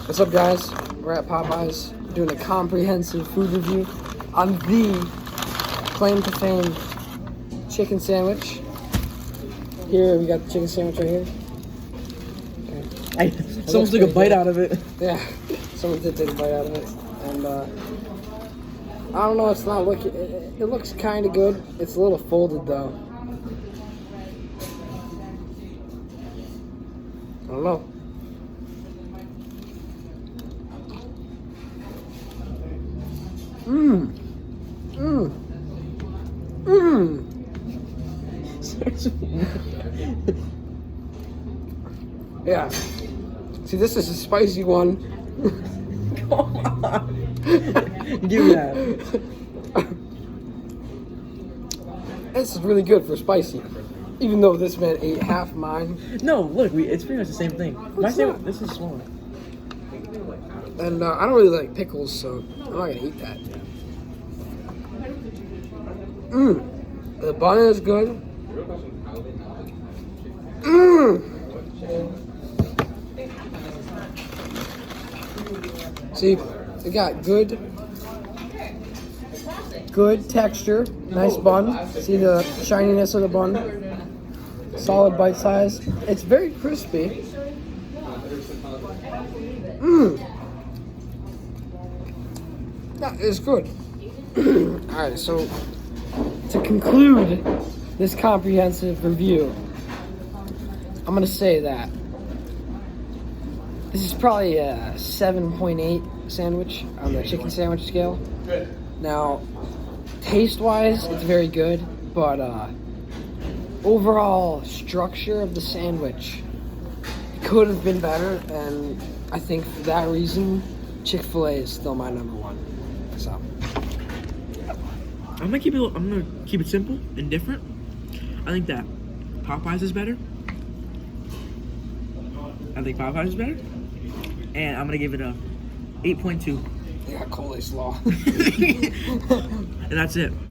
What's up, guys? We're at Popeyes doing a comprehensive food review on the claim to fame chicken sandwich. Here, we got the chicken sandwich right here. Okay. Someone took a bite out of it. Yeah, someone did take a bite out of it. And, I don't know, it's not looking, it looks kind of good. It's a little folded, though. I don't know. Yeah. See, this is a spicy one. Come on. Give me that. This is really good for spicy. Even though this man ate half mine. No, look, it's pretty much the same thing. This is smaller. And I don't really like pickles, so I'm not gonna eat that. The bun is good. See, it got good texture, nice bun. See the shininess of the bun, solid bite size. It's very crispy. That is good. Alright, so to conclude this comprehensive review, I'm gonna say that this is probably a 7.8 sandwich on the chicken sandwich scale. Now, taste-wise, it's very good, but overall structure of the sandwich could have been better, and I think for that reason, Chick-fil-A is still my number one. So I'm gonna keep it simple and different. I think that Popeyes is better. And I'm gonna give it a 8.2. yeah, coleslaw. And that's it.